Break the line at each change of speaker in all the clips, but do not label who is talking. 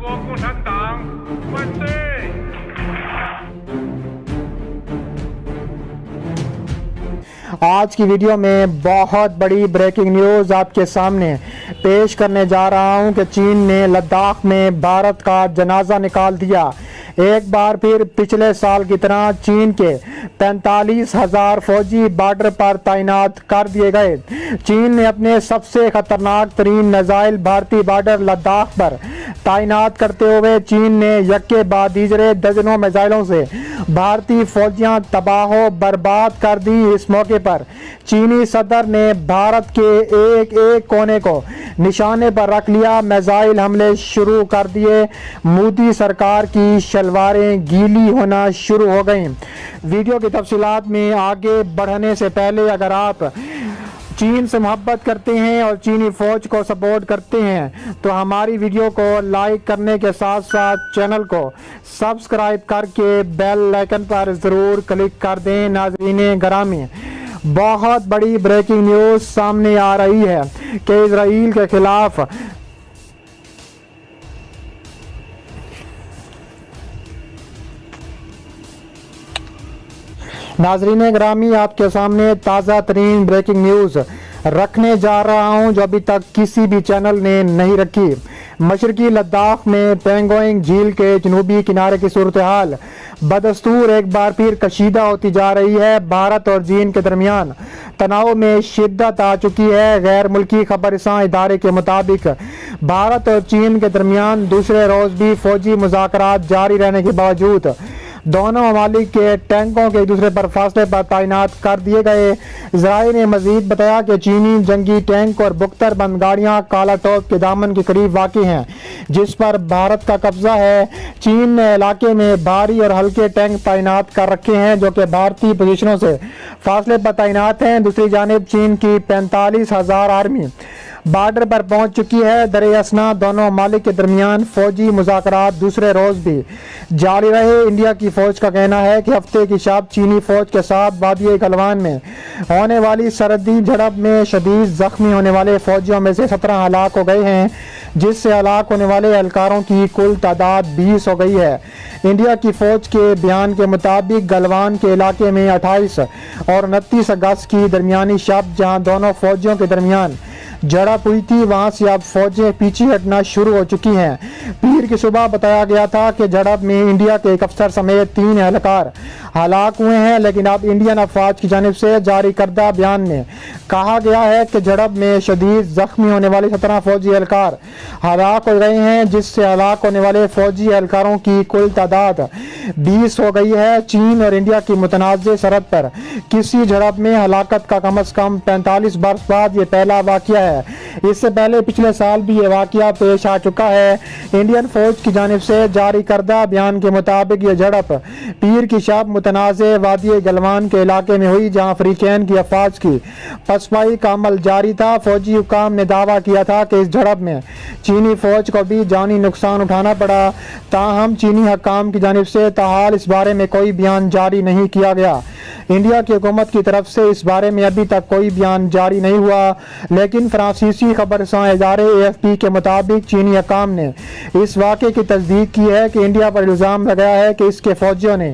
国共产党万岁！
آج کی ویڈیو میں بہت بڑی بریکنگ نیوز آپ کے سامنے پیش کرنے جا رہا ہوں کہ چین نے لداخ میں بھارت کا جنازہ نکال دیا۔ ایک بار پھر پچھلے سال کی طرح چین کے 45,000 فوجی بارڈر پر تعینات کر دیے گئے۔ چین نے اپنے سب سے خطرناک ترین میزائل بھارتی بارڈر لداخ پر تعینات کرتے ہوئے چین نے یکے بعد دیگرے درجنوں میزائلوں سے بھارتی فوجیاں تباہ و برباد کر دی۔ اس موقع پر چینی صدر نے بھارت کے ایک ایک کونے کو نشانے پر رکھ لیا، میزائل حملے شروع کر دیے۔ مودی سرکار کی شلواریں گیلی ہونا شروع ہو گئیں۔ ویڈیو کی تفصیلات میں آگے بڑھنے سے پہلے اگر آپ چین سے محبت کرتے ہیں اور چینی فوج کو سپورٹ کرتے ہیں تو ہماری ویڈیو کو لائک کرنے کے ساتھ ساتھ چینل کو سبسکرائب کر کے بیل آئیکن پر ضرور کلک کر دیں۔ ناظرین گرامی، بہت بڑی بریکنگ نیوز سامنے آ رہی ہے کہ اسرائیل کے خلاف ناظرین گرامی، آپ کے سامنے تازہ ترین بریکنگ نیوز رکھنے جا رہا ہوں جو ابھی تک کسی بھی چینل نے نہیں رکھی۔ مشرقی لداخ میں پینگونگ جھیل کے جنوبی کنارے کی صورتحال بدستور ایک بار پھر کشیدہ ہوتی جا رہی ہے۔ بھارت اور چین کے درمیان تناؤ میں شدت آ چکی ہے۔ غیر ملکی خبر رساں ادارے کے مطابق بھارت اور چین کے درمیان دوسرے روز بھی فوجی مذاکرات جاری رہنے کے باوجود دونوں ممالک کے ٹینکوں کے ایک دوسرے پر فاصلے پر تعینات کر دیے گئے۔ ذرائع نے مزید بتایا کہ چینی جنگی ٹینک اور بختر بند گاڑیاں کالا ٹوپ کے دامن کے قریب واقع ہیں جس پر بھارت کا قبضہ ہے۔ چین نے علاقے میں بھاری اور ہلکے ٹینک تعینات کر رکھے ہیں جو کہ بھارتی پوزیشنوں سے فاصلے پر تعینات ہیں۔ دوسری جانب چین کی 45,000 آرمی بارڈر پر پہنچ چکی ہے۔ در اثنا دونوں ممالک کے درمیان فوجی مذاکرات دوسرے روز بھی جاری رہے۔ انڈیا کی فوج کا کہنا ہے کہ ہفتے کی شب چینی فوج کے ساتھ وادی گلوان میں ہونے والی سرحدی جھڑپ میں شدید زخمی ہونے والے فوجیوں میں سے 17 ہلاک ہو گئے ہیں جس سے ہلاک ہونے والے اہلکاروں کی کل تعداد 20 ہو گئی ہے۔ انڈیا کی فوج کے بیان کے مطابق گلوان کے علاقے میں 28 اور 29 اگست کی درمیانی شب جہاں دونوں فوجیوں کے درمیان جھڑپ ہوئی تھی وہاں سے اب فوجیں پیچھے ہٹنا شروع ہو چکی ہیں۔ پیر کی صبح بتایا گیا تھا کہ جھڑپ میں انڈیا کے ایک افسر سمیت 3 اہلکار ہلاک ہوئے ہیں، لیکن اب انڈین افواج کی جانب سے جاری کردہ بیان میں کہا گیا ہے کہ جھڑپ میں شدید زخمی ہونے والے 17 فوجی اہلکار ہلاک ہو گئے ہیں جس سے ہلاک ہونے والے فوجی اہلکاروں کی کل تعداد 20 ہو گئی ہے۔ چین اور انڈیا کی متنازع سرحد پر کسی جھڑپ میں ہلاکت کا کم از کم 45 برس بعد یہ پہلا واقعہ ہے۔ اس سے پہلے پچھلے سال بھی یہ واقعہ پیش آ چکا ہے۔ انڈین فوج کی جانب سے جاری کردہ بیان کے مطابق یہ جھڑپ پیر کی شب متنازع وادی گلوان کے علاقے میں ہوئی جہاں فریقین کی افواج کی پسپائی کا عمل جاری تھا۔ فوجی حکام نے دعویٰ کیا تھا کہ اس جھڑپ میں چینی فوج کو بھی جانی نقصان اٹھانا پڑا، تاہم چینی حکام کی جانب سے تاحال اس بارے میں کوئی بیان جاری نہیں کیا گیا۔ انڈیا کی حکومت کی طرف سے اس بارے میں ابھی تک کوئی بیان جاری نہیں ہوا، لیکن فرانسیسی خبر رساں ادارے AFP کے مطابق چینی حکام نے اس واقعے کی تصدیق کی ہے کہ انڈیا پر الزام لگایا ہے کہ اس کے فوجیوں نے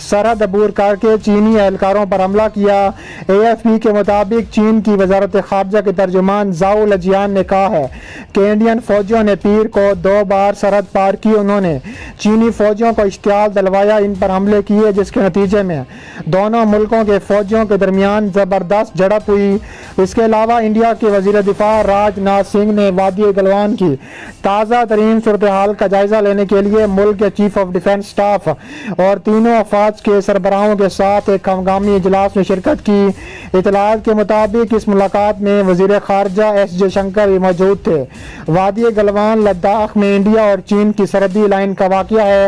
سرحد عبور کر کے چینی اہلکاروں پر حملہ کیا۔ AFP کے مطابق چین کی وزارت خارجہ کے ترجمان زاؤ لجیان نے کہا ہے کہ انڈین فوجیوں نے پیر کو 2 بار سرحد پار کی۔ انہوں نے چینی فوجیوں کو اشتعال دلوایا، ان پر حملے کیے جس کے نتیجے میں دونوں ملکوں کے فوجیوں کے درمیان زبردست جھڑپ ہوئی۔ اس کے علاوہ انڈیا کے وزیر دفاع راج ناتھ سنگھ نے وادی گلوان کی تازہ ترین صورتحال کا جائزہ لینے کے لیے ملک کے چیف آف ڈیفنس سٹاف اور تینوں افواج کے سربراہوں کے ساتھ ایک ہنگامی اجلاس میں شرکت کی۔ اطلاعات کے مطابق اس ملاقات میں وزیر خارجہ ایس جے شنکر بھی موجود تھے۔ وادی گلوان لداخ میں انڈیا اور چین کی سرحدی لائن کا واقعہ ہے۔